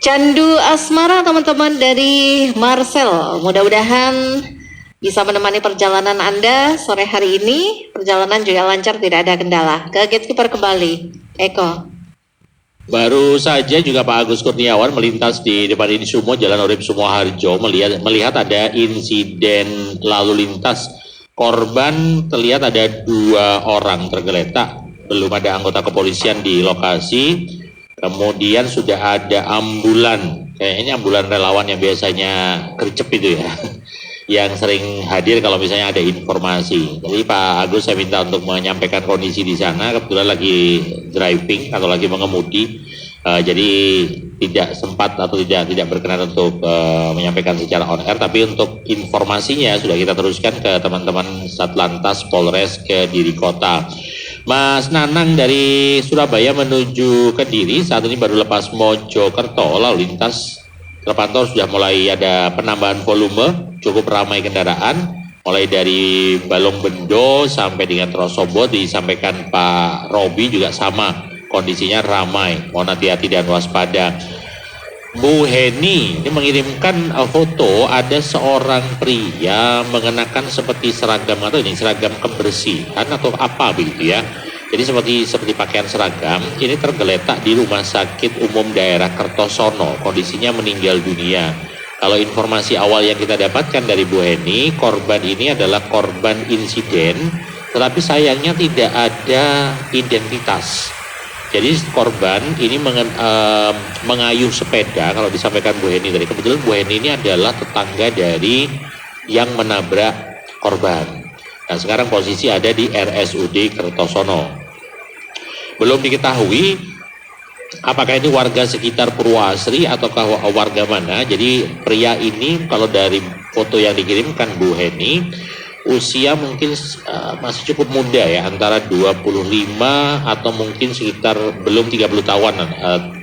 Candu Asmara teman-teman dari Marcel. Mudah-mudahan bisa menemani perjalanan Anda sore hari ini. Perjalanan juga lancar, tidak ada kendala. Ke gatekeeper kembali, Eko. Baru saja juga Pak Agus Kurniawan melintas di depan ini semua Jalan Urip Sumoharjo melihat ada insiden lalu lintas. Korban terlihat ada 2 orang tergeletak, belum ada anggota kepolisian di lokasi. Kemudian sudah ada ambulan, kayaknya ambulan relawan yang biasanya gercep itu ya, yang sering hadir kalau misalnya ada informasi. Jadi Pak Agus saya minta untuk menyampaikan kondisi di sana, kebetulan lagi driving atau lagi mengemudi, jadi tidak sempat atau tidak berkenan untuk menyampaikan secara on air, tapi untuk informasinya sudah kita teruskan ke teman-teman Satlantas Polres Kediri Kota. Mas Nanang dari Surabaya menuju Kediri saat ini baru lepas Mojokerto, lalu lintas terpantau sudah mulai ada penambahan volume, cukup ramai kendaraan, mulai dari Balong Bendo sampai dengan Trosobo. Disampaikan Pak Robi juga sama, kondisinya ramai, mohon hati-hati dan waspada. Bu Heni ini mengirimkan foto ada seorang pria mengenakan seperti seragam atau ini seragam kebersihan atau apa begitu ya. Jadi seperti pakaian seragam, ini tergeletak di Rumah Sakit Umum Daerah Kertosono, kondisinya meninggal dunia. Kalau informasi awal yang kita dapatkan dari Bu Heni, korban ini adalah korban insiden, tetapi sayangnya tidak ada identitas. Jadi korban ini mengayuh sepeda, kalau disampaikan Bu Heni tadi. Kebetulan Bu Heni ini adalah tetangga dari yang menabrak korban. Nah sekarang posisi ada di RSUD Kertosono. Belum diketahui apakah ini warga sekitar Purwasri ataukah warga mana. Jadi pria ini kalau dari foto yang dikirimkan Bu Heni, usia mungkin masih cukup muda ya, antara 25 atau mungkin sekitar belum 30 tahunan,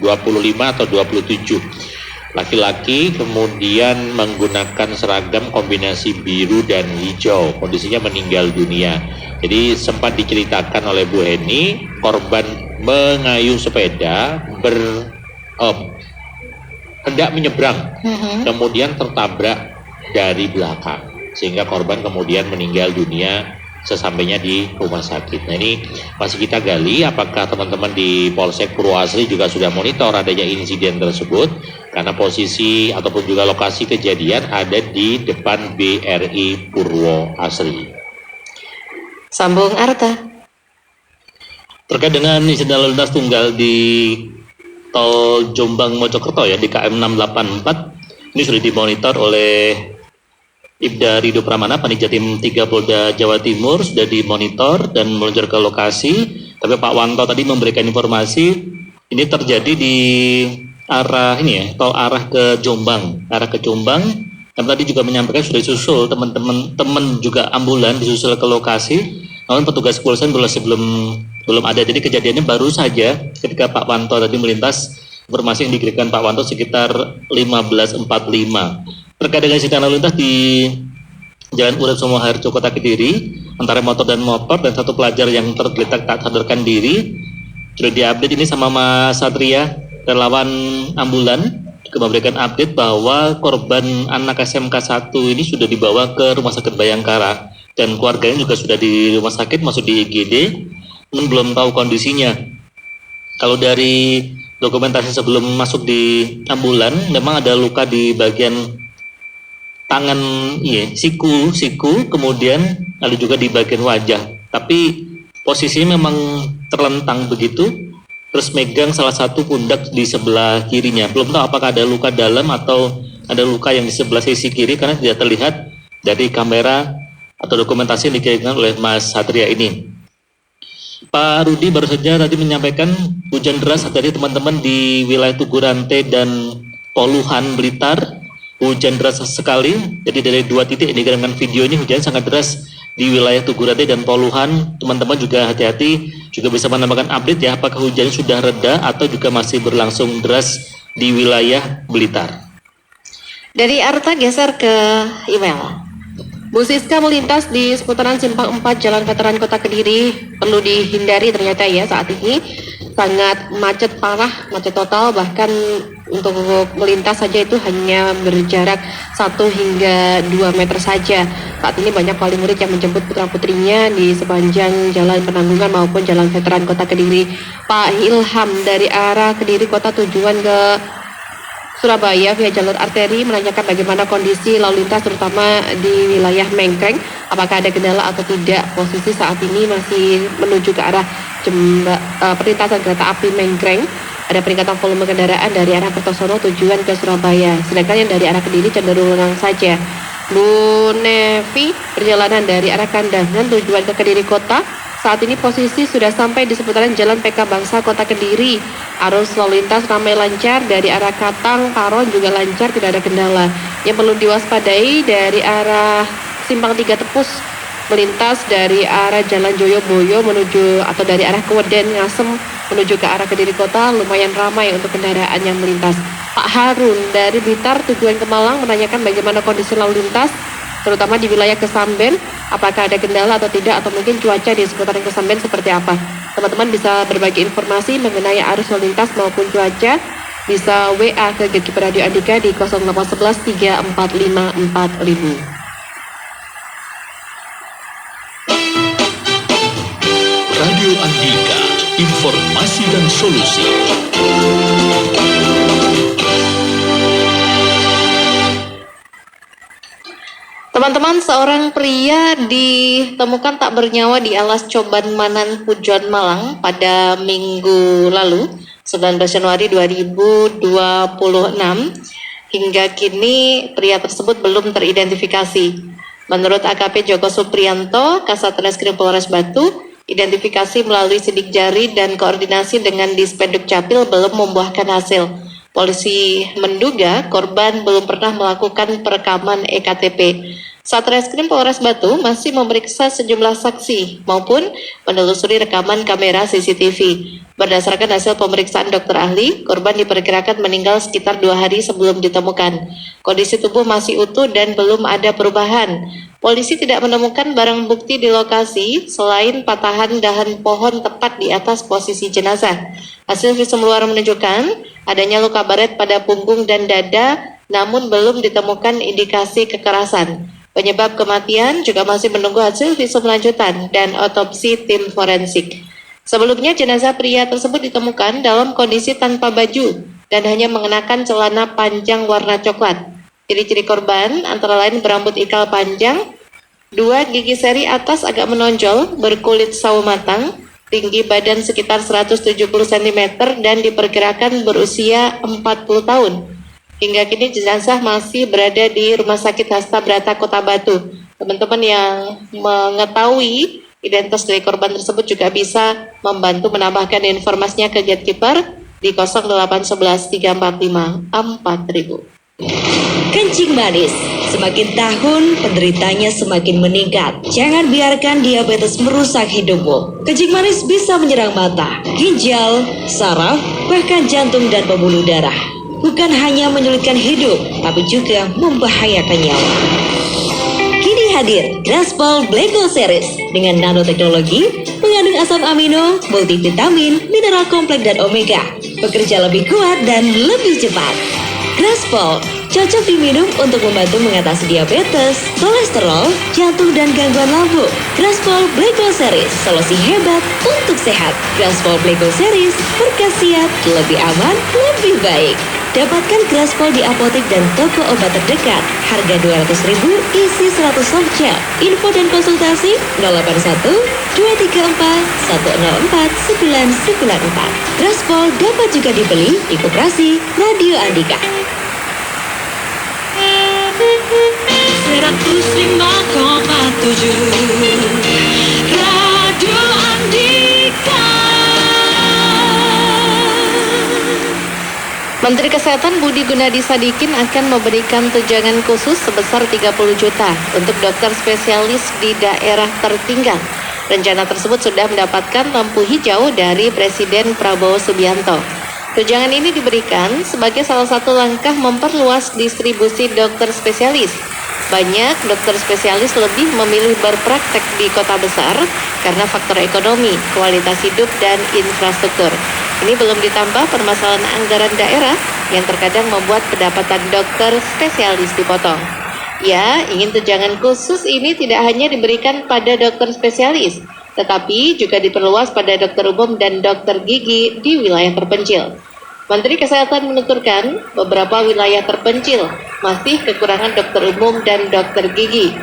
25 atau 27. Laki-laki, kemudian menggunakan seragam kombinasi biru dan hijau, kondisinya meninggal dunia. Jadi sempat diceritakan oleh Bu Heni, korban mengayuh sepeda hendak menyeberang, kemudian tertabrak dari belakang, sehingga korban kemudian meninggal dunia sesampainya di rumah sakit. Nah ini masih kita gali apakah teman-teman di Polsek Purwasri juga sudah monitor adanya insiden tersebut, karena posisi ataupun juga lokasi kejadian ada di depan BRI Purwasri. Sambung Arta. Terkait dengan insiden lalu lintas tunggal di tol Jombang Mojokerto ya, di KM 684, ini sudah dimonitor oleh Ibda Rido Pramana, Panitia Tim 3 Polda Jawa Timur, sudah dimonitor dan meluncur ke lokasi. Tapi Pak Wanto tadi memberikan informasi ini terjadi di arah ini ya, tol arah ke Jombang, Dan tadi juga menyampaikan sudah disusul teman-teman juga ambulan disusul ke lokasi. Namun petugas kepolisian belum ada. Jadi kejadiannya baru saja ketika Pak Wanto tadi melintas, informasi yang diberikan Pak Wanto sekitar 15.45. Terkait dengan insiden lalu lintas di Jalan Urip Sumoharjo Kota Kediri antara motor dan satu pelajar yang tergeletak tak sadarkan diri, sudah diupdate ini sama Mas Satria, relawan ambulan, juga memberikan update bahwa korban anak SMK 1 ini sudah dibawa ke Rumah Sakit Bayangkara dan keluarganya juga sudah di rumah sakit, masuk di IGD, namun belum tahu kondisinya. Kalau dari dokumentasi sebelum masuk di ambulan, memang ada luka di bagian tangan, siku, kemudian ada juga di bagian wajah. Tapi posisinya memang terlentang begitu, terus megang salah satu pundak di sebelah kirinya. Belum tahu apakah ada luka dalam atau ada luka yang di sebelah sisi kiri karena tidak terlihat dari kamera atau dokumentasi yang dikirimkan oleh Mas Satria ini. Pak Rudi baru saja tadi menyampaikan hujan deras dari teman-teman di wilayah Tugurante dan Poluhan Blitar. Hujan deras sekali, jadi dari 2 titik yang dikirimkan video ini hujan sangat deras di wilayah Tugurante dan Poluhan. Teman-teman juga hati-hati, juga bisa menambahkan update ya, apakah hujan sudah reda atau juga masih berlangsung deras di wilayah Blitar. Dari Arta geser ke email. Bu Siska melintas di seputaran Simpang 4 Jalan Veteran Kota Kediri, perlu dihindari ternyata ya saat ini. sangat macet parah, macet total, bahkan untuk melintas saja itu hanya berjarak 1 hingga 2 meter saja. Saat ini banyak wali murid yang menjemput putra-putrinya di sepanjang Jalan Penanggungan maupun Jalan Veteran Kota Kediri. Pak Ilham dari arah Kediri Kota tujuan ke Surabaya via jalur arteri menanyakan bagaimana kondisi lalu lintas terutama di wilayah Mengkreng, apakah ada kendala atau tidak. Posisi saat ini masih menuju ke arah perlintasan kereta api Mengkreng. Ada peningkatan volume kendaraan dari arah Kertosono tujuan ke Surabaya, sedangkan yang dari arah Kediri cenderung lengang saja. Bu Nevi, perjalanan dari arah Kandangan tujuan ke Kediri Kota saat ini posisi sudah sampai di seputaran Jalan PK Bangsa Kota Kediri. Arus lalu lintas ramai lancar dari arah Katang, Paron juga lancar, tidak ada kendala. Yang perlu diwaspadai dari arah Simpang 3 Tepus melintas dari arah Jalan Joyoboyo menuju atau dari arah Keweden Ngasem menuju ke arah Kediri Kota lumayan ramai untuk kendaraan yang melintas. Pak Harun dari Blitar tujuan ke Malang menanyakan bagaimana kondisi lalu lintas terutama di wilayah Kesamben, apakah ada kendala atau tidak, atau mungkin cuaca di seputaran Kesamben seperti apa. Teman-teman bisa berbagi informasi mengenai arus lalu lintas maupun cuaca, bisa WA ke Gatekeeper Radio Andika di 0811 345 4000. Radio Andika, informasi dan solusi. Teman-teman, seorang pria ditemukan tak bernyawa di alas Coban Manan, Pujon, Malang pada Minggu lalu, 19 Januari 2026. Hingga kini pria tersebut belum teridentifikasi. Menurut AKP Joko Supriyanto, Kasat Reskrim Polres Batu, identifikasi melalui sidik jari dan koordinasi dengan Dispenduk Capil belum membuahkan hasil. Polisi menduga korban belum pernah melakukan perekaman EKTP. Satreskrim Polres Batu masih memeriksa sejumlah saksi maupun menelusuri rekaman kamera CCTV. Berdasarkan hasil pemeriksaan dokter ahli, korban diperkirakan meninggal sekitar 2 hari sebelum ditemukan. Kondisi tubuh masih utuh dan belum ada perubahan. Polisi tidak menemukan barang bukti di lokasi selain patahan dahan pohon tepat di atas posisi jenazah. Hasil visum luar menunjukkan adanya luka baret pada punggung dan dada, namun belum ditemukan indikasi kekerasan. Penyebab kematian juga masih menunggu hasil visum lanjutan dan otopsi tim forensik. Sebelumnya jenazah pria tersebut ditemukan dalam kondisi tanpa baju dan hanya mengenakan celana panjang warna coklat. Ciri-ciri korban antara lain berambut ikal panjang, 2 gigi seri atas agak menonjol, berkulit sawo matang, tinggi badan sekitar 170 cm dan diperkirakan berusia 40 tahun. Hingga kini jenazah masih berada di Rumah Sakit Hasta Brata Kota Batu. Teman-teman yang mengetahui identitas dari korban tersebut juga bisa membantu menambahkan informasinya ke Gatekeeper di 0811 345 4000. Kencing manis, semakin tahun penderitanya semakin meningkat. Jangan biarkan diabetes merusak hidupmu. Kencing manis bisa menyerang mata, ginjal, saraf, bahkan jantung dan pembuluh darah. Bukan hanya menyulitkan hidup, tapi juga membahayakan nyawa. Kini hadir Graspol Black Gold Series dengan nanoteknologi, mengandung asam amino, multivitamin, mineral kompleks dan omega. Bekerja lebih kuat dan lebih cepat. Graspol cocok diminum untuk membantu mengatasi diabetes, kolesterol, jantung, dan gangguan lambung. Graspol Black Gold Series, solusi hebat untuk sehat. Graspol Black Gold Series, berkhasiat lebih aman, lebih baik. Dapatkan Graspol di apotek dan toko obat terdekat. Harga 200.000, isi 100 soft gel. Info dan konsultasi 081 234 104 994. Graspol dapat juga dibeli di Koperasi Radio Andika. 105,7 Radio Andika. Menteri Kesehatan Budi Gunadi Sadikin akan memberikan tunjangan khusus sebesar 30 juta untuk dokter spesialis di daerah tertinggal. Rencana tersebut sudah mendapatkan lampu hijau dari Presiden Prabowo Subianto. Tunjangan ini diberikan sebagai salah satu langkah memperluas distribusi dokter spesialis. Banyak dokter spesialis lebih memilih berpraktek di kota besar karena faktor ekonomi, kualitas hidup, dan infrastruktur. Ini belum ditambah permasalahan anggaran daerah yang terkadang membuat pendapatan dokter spesialis dipotong. Ya, ingin tunjangan khusus ini tidak hanya diberikan pada dokter spesialis, tetapi juga diperluas pada dokter umum dan dokter gigi di wilayah terpencil. Menteri Kesehatan menuturkan beberapa wilayah terpencil masih kekurangan dokter umum dan dokter gigi.